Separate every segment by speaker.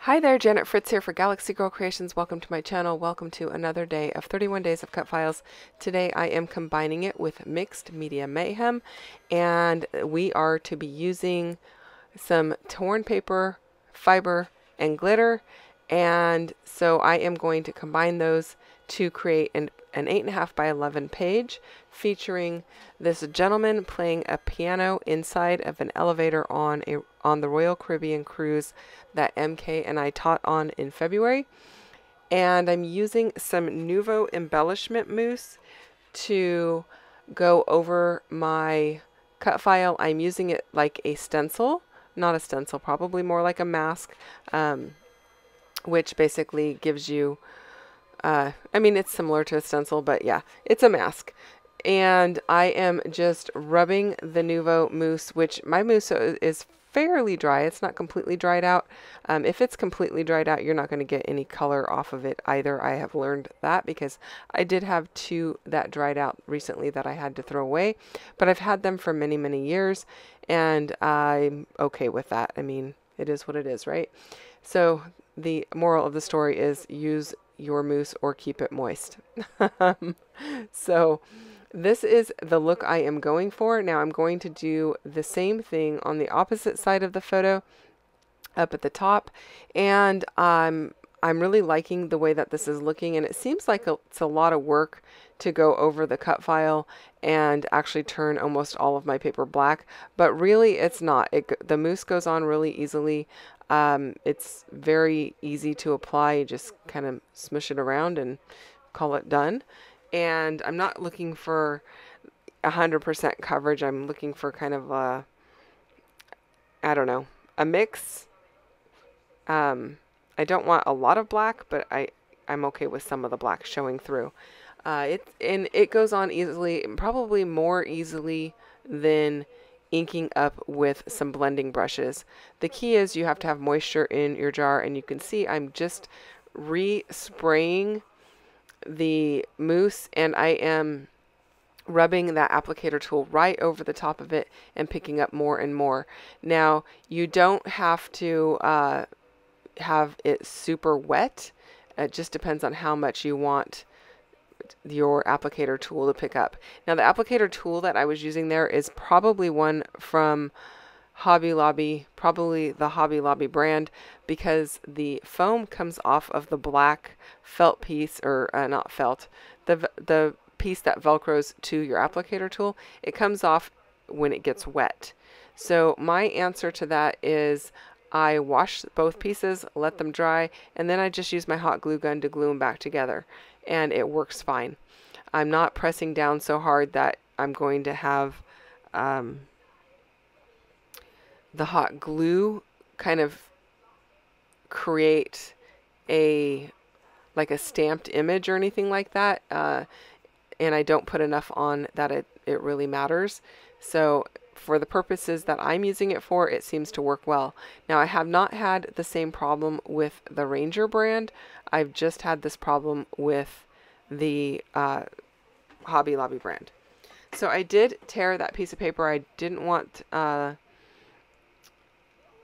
Speaker 1: Hi there, Janet Fritz here for Galaxy Girl Creations. Welcome to my channel. Welcome to another day of 31 Days of Cut Files. Today I am combining it with Mixed Media Mayhem, and we are to be using some torn paper, fiber, and glitter. And so I am going to combine those to create an 8.5 by 11 page featuring this gentleman playing a piano inside of an elevator on the Royal Caribbean cruise that MK and I taught on in February. And I'm using some Nouveau embellishment mousse to go over my cut file. I'm using it like a stencil, not a stencil, probably more like a mask, which basically gives you, I mean, it's similar to a stencil, but yeah, it's a mask. And I am just rubbing the Nouveau mousse, which my mousse is fairly dry. It's not completely dried out. If it's completely dried out, you're not going to get any color off of it either. I have learned that because I did have two that dried out recently that I had to throw away, but I've had them for many, many years, and I'm okay with that. I mean, it is what it is, right? So the moral of the story is use your mousse or keep it moist. So this is the look I am going for. Now I'm going to do the same thing on the opposite side of the photo up at the top, and I'm really liking the way that this is looking, and it seems like it's a lot of work to go over the cut file and actually turn almost all of my paper black, but really it's not. The mousse goes on really easily. It's very easy to apply. You just kind of smush it around and call it done. And I'm not looking for 100% coverage. I'm looking for kind of a, I don't know, a mix. I don't want a lot of black, but I'm okay with some of the black showing through. It goes on easily, probably more easily than inking up with some blending brushes. The key is you have to have moisture in your jar, and you can see I'm just re-spraying the mousse, and I am rubbing that applicator tool right over the top of it and picking up more and more. Now, you don't have to have it super wet. It just depends on how much you want your applicator tool to pick up. Now, the applicator tool that I was using there is probably one from Hobby Lobby, probably the Hobby Lobby brand, because the foam comes off of the black felt piece, or not felt, the piece that velcros to your applicator tool. It comes off when it gets wet. So my answer to that is I wash both pieces, let them dry, and then I just use my hot glue gun to glue them back together, and it works fine. I'm not pressing down so hard that I'm going to have the hot glue kind of create like a stamped image or anything like that, and I don't put enough on that it really matters. So for the purposes that I'm using it for, it seems to work well. Now, I have not had the same problem with the Ranger brand. I've just had this problem with the Hobby Lobby brand. So I did tear that piece of paper. I didn't want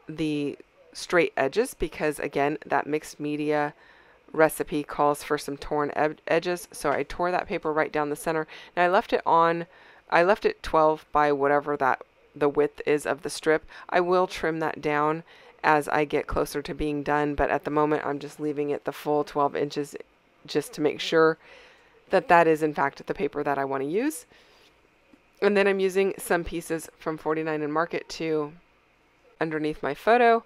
Speaker 1: the straight edges because, again, that mixed media recipe calls for some torn edges. So I tore that paper right down the center. Now I left it 12 by whatever the width is of the strip. I will trim that down as I get closer to being done, but at the moment I'm just leaving it the full 12 inches just to make sure that that is in fact the paper that I want to use. And then I'm using some pieces from 49 and Market to underneath my photo,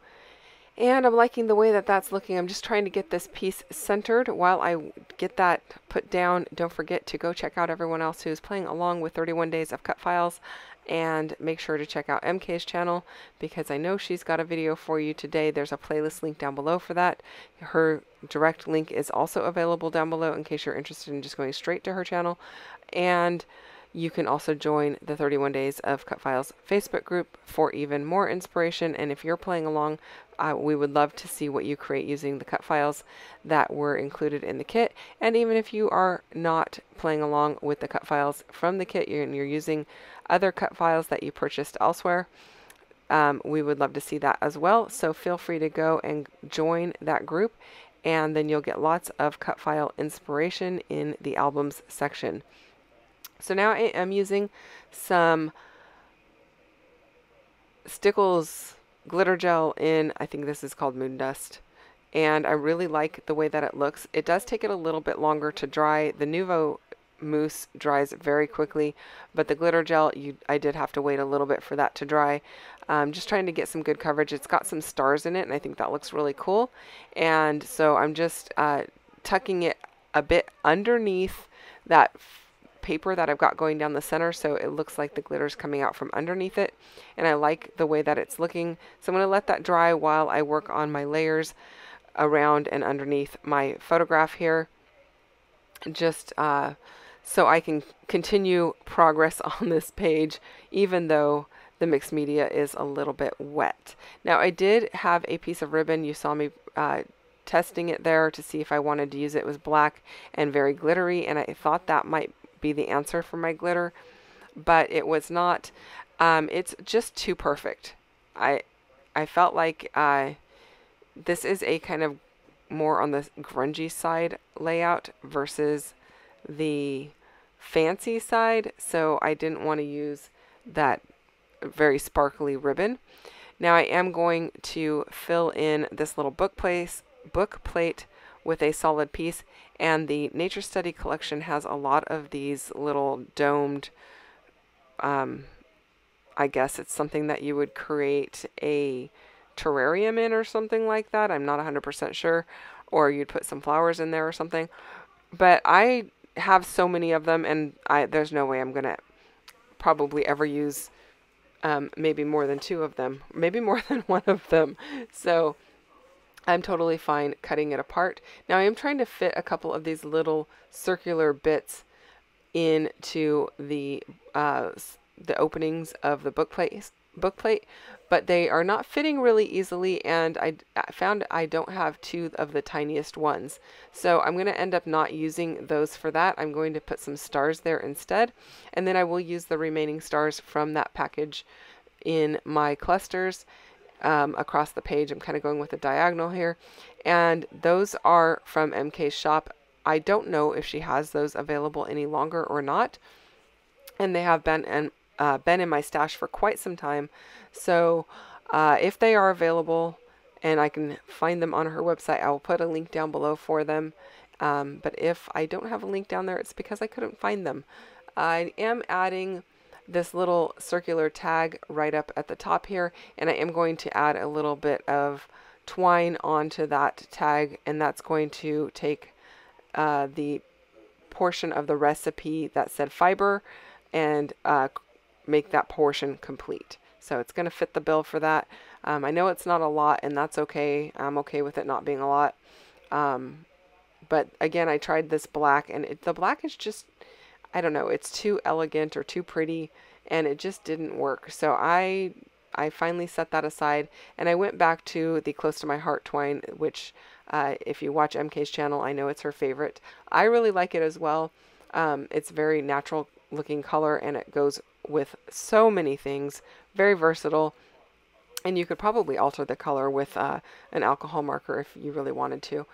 Speaker 1: and I'm liking the way that that's looking. I'm just trying to get this piece centered while I get that put down. Don't forget to go check out everyone else who's playing along with 31 Days of Cut Files, and make sure to check out MK's channel because I know she's got a video for you today. There's a playlist link down below for that. Her direct link is also available down below in case you're interested in just going straight to her channel. And you can also join the 31 Days of Cut Files Facebook group for even more inspiration. And if you're playing along, we would love to see what you create using the cut files that were included in the kit. And even if you are not playing along with the cut files from the kit and you're using other cut files that you purchased elsewhere, we would love to see that as well. So feel free to go and join that group, and then you'll get lots of cut file inspiration in the albums section. So now I am using some Stickles glitter gel in, I think this is called Moon Dust, and I really like the way that it looks. It does take it a little bit longer to dry. The Nuvo mousse dries very quickly, but the glitter gel, I did have to wait a little bit for that to dry. Just trying to get some good coverage. It's got some stars in it, and I think that looks really cool. And so I'm just tucking it a bit underneath that paper that I've got going down the center, so it looks like the glitter's coming out from underneath it, and I like the way that it's looking. So I'm going to let that dry while I work on my layers around and underneath my photograph here, just so I can continue progress on this page, even though the mixed media is a little bit wet. Now, I did have a piece of ribbon. You saw me testing it there to see if I wanted to use it. It was black and very glittery, and I thought that might be the answer for my glitter, but it was not. It's just too perfect. I felt like this is a kind of more on the grungy side layout versus the fancy side, so I didn't want to use that very sparkly ribbon. Now I am going to fill in this little book plate with a solid piece, and the Nature Study collection has a lot of these little domed, I guess it's something that you would create a terrarium in or something like that. I'm not 100% sure, or you'd put some flowers in there or something, but I have so many of them, and there's no way I'm gonna probably ever use maybe more than 2 of them, maybe more than 1 of them. So I'm totally fine cutting it apart. Now I am trying to fit a couple of these little circular bits into the openings of the book plate, but they are not fitting really easily, and I found I don't have 2 of the tiniest ones. So I'm going to end up not using those for that. I'm going to put some stars there instead, and then I will use the remaining stars from that package in my clusters across the page. I'm kind of going with a diagonal here, and those are from MK's shop. I don't know if she has those available any longer or not, and they have been in my stash for quite some time. So if they are available and I can find them on her website, I will put a link down below for them. But if I don't have a link down there, it's because I couldn't find them. I am adding this little circular tag right up at the top here, and I am going to add a little bit of twine onto that tag, and that's going to take the portion of the recipe that said fiber and make that portion complete. So it's going to fit the bill for that. I know it's not a lot, and that's okay. I'm okay with it not being a lot. But again, I tried this black, and the black is just, I don't know, it's too elegant or too pretty, and it just didn't work. So I finally set that aside, and I went back to the Close to My Heart twine, which if you watch MK's channel, I know it's her favorite. I really like it as well. It's very natural looking color, and it goes with so many things, very versatile, and you could probably alter the color with an alcohol marker if you really wanted to,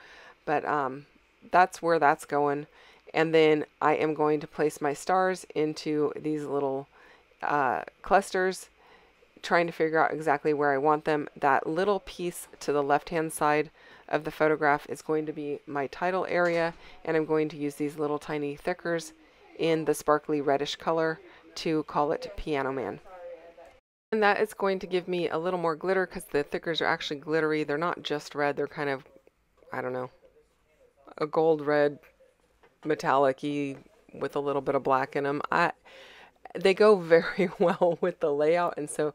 Speaker 1: but that's where that's going. And then I am going to place my stars into these little clusters, trying to figure out exactly where I want them. That little piece to the left hand side of the photograph is going to be my title area, and I'm going to use these little tiny thickers in the sparkly reddish color to call it Piano Man. And that is going to give me a little more glitter because the thickers are actually glittery. They're not just red, they're kind of, I don't know, a gold red metallic-y with a little bit of black in them. They go very well with the layout, and so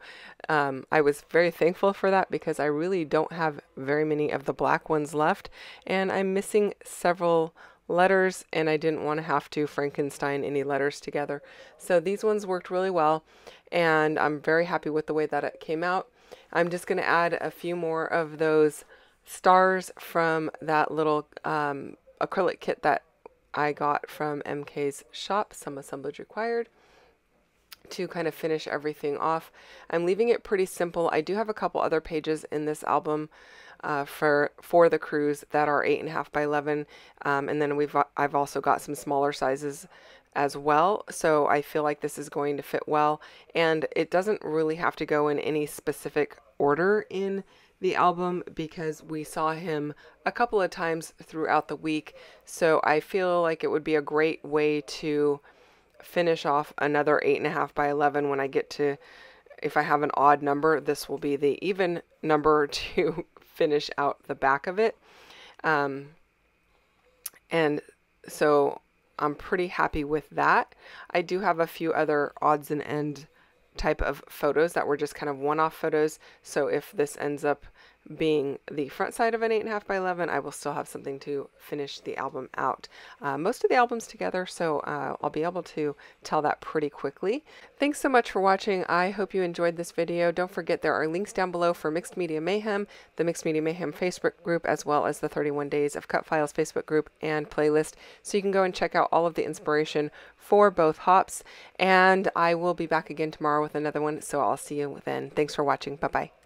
Speaker 1: I was very thankful for that because I really don't have very many of the black ones left, and I'm missing several letters, and I didn't want to have to Frankenstein any letters together. So these ones worked really well, and I'm very happy with the way that it came out. I'm just going to add a few more of those stars from that little acrylic kit that I got from MK's shop, some assemblage required. to kind of finish everything off. I'm leaving it pretty simple. I do have a couple other pages in this album for the cruise that are 8.5 by 11, and then I've also got some smaller sizes as well, so I feel like this is going to fit well, and it doesn't really have to go in any specific order in the album because we saw him a couple of times throughout the week, so I feel like it would be a great way to finish off another 8.5 by 11 when I get to, if I have an odd number, this will be the even number to finish out the back of it. And so I'm pretty happy with that. I do have a few other odds and end type of photos that were just kind of one-off photos. So if this ends up being the front side of an 8.5 by 11, I will still have something to finish the album out. Most of the album's together, so I'll be able to tell that pretty quickly. Thanks so much for watching. I hope you enjoyed this video. Don't forget there are links down below for Mixed Media Mayhem, the Mixed Media Mayhem Facebook group, as well as the 31 Days of Cutfiles Facebook group and playlist, so you can go and check out all of the inspiration for both hops. And I will be back again tomorrow with another one, so I'll see you then. Thanks for watching. Bye-bye.